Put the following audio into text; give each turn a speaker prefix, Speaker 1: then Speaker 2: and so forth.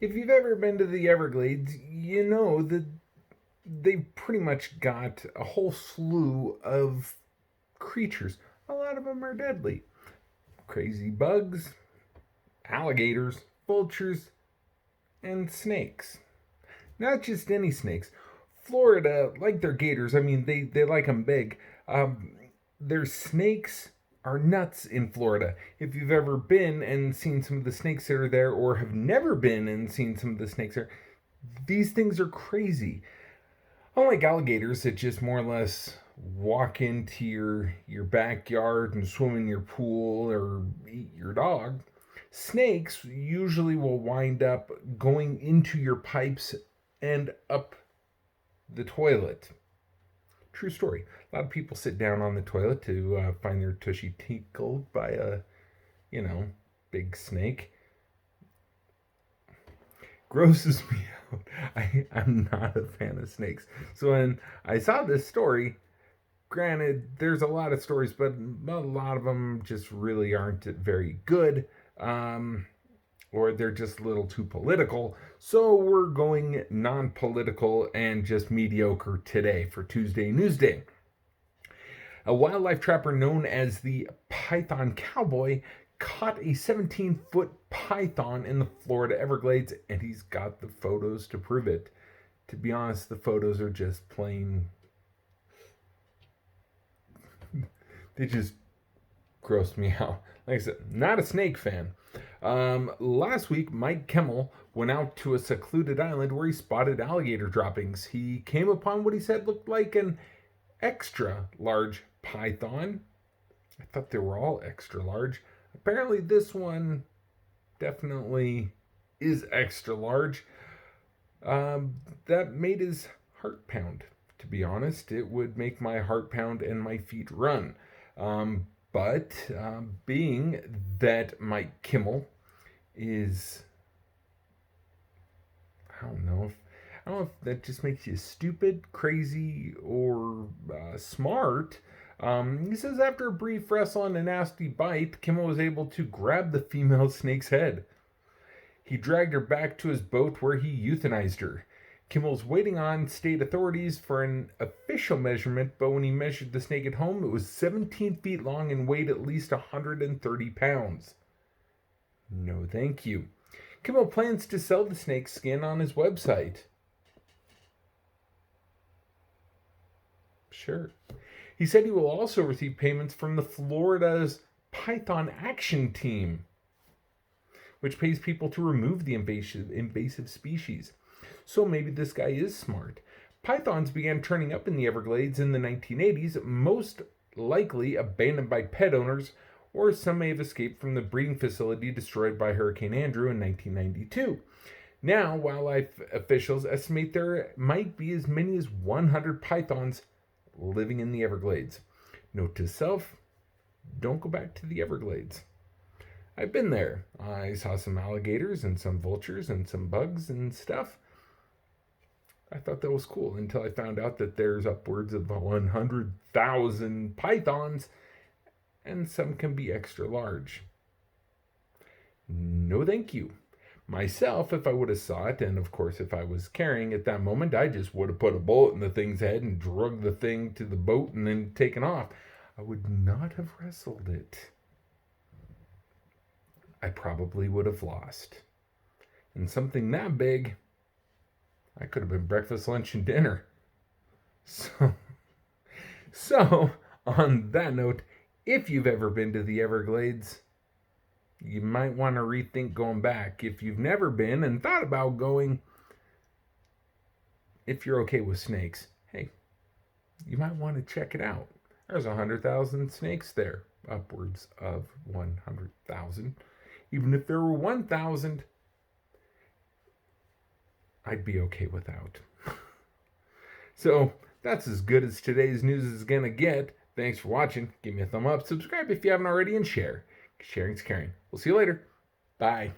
Speaker 1: If you've ever been to the Everglades, you know that they've pretty much got a whole slew of creatures. A lot of them are deadly. Crazy bugs, alligators, vultures, and snakes. Not just any snakes. Florida, like their gators, I mean, they like them big. Um, their snakes are nuts in Florida. If you've ever been and seen some of the snakes that are there, or have never been and seen some of the snakes there, these things are crazy. Unlike alligators that just more or less walk into your backyard and swim in your pool or eat your dog, snakes usually will wind up going into your pipes and up the toilet. True story. A lot of people sit down on the toilet to find their tushy tickled by a, you know, big snake. Grosses me out. I'm not a fan of snakes. So when I saw this story, granted, there's a lot of stories, but a lot of them just really aren't very good. Or they're just a little too political. So we're going non political and just mediocre today for Tuesday Newsday. A wildlife trapper known as the Python Cowboy caught a 17-foot python in the Florida Everglades, and he's got the photos to prove it. To be honest, the photos are just plain. They just grossed me out. Like I said, not a snake fan. Last week, Mike Kimmel went out to a secluded island where he spotted alligator droppings. He came upon what he said looked like an extra large python. I thought they were all extra large. Apparently, this one definitely is extra large. That made his heart pound. To be honest, it would make my heart pound and my feet run. But being that Mike Kimmel is, I don't know if that just makes you stupid, crazy, or smart. He says after a brief wrestle and a nasty bite, Kimmel was able to grab the female snake's head. He dragged her back to his boat where he euthanized her. Kimmel's waiting on state authorities for an official measurement, but when he measured the snake at home, it was 17 feet long and weighed at least 130 pounds. No, thank you. Kimmel plans to sell the snake's skin on his website. Sure. He said he will also receive payments from the Florida's Python Action Team, which pays people to remove the invasive species. So maybe this guy is smart. Pythons began turning up in the Everglades in the 1980s, most likely abandoned by pet owners, or some may have escaped from the breeding facility destroyed by Hurricane Andrew in 1992. Now, wildlife officials estimate there might be as many as 100 pythons living in the Everglades. Note to self, don't go back to the Everglades. I've been there. I saw some alligators and some vultures and some bugs and stuff. I thought that was cool until I found out that there's upwards of 100,000 pythons and some can be extra large. No thank you. Myself, if I would have saw it, and of course if I was carrying at that moment, I just would have put a bullet in the thing's head and dragged the thing to the boat and then taken off. I would not have wrestled it. I probably would have lost. And something that big, I could have been breakfast, lunch, and dinner. So on that note, if you've ever been to the Everglades, you might want to rethink going back. If you've never been and thought about going, if you're okay with snakes, hey, you might want to check it out. There's 100,000 snakes there, upwards of 100,000. Even if there were 1,000, I'd be okay without. So that's as good as today's news is going to get. Thanks for watching. Give me a thumb up, subscribe if you haven't already, and share. Sharing's caring. We'll see you later. Bye.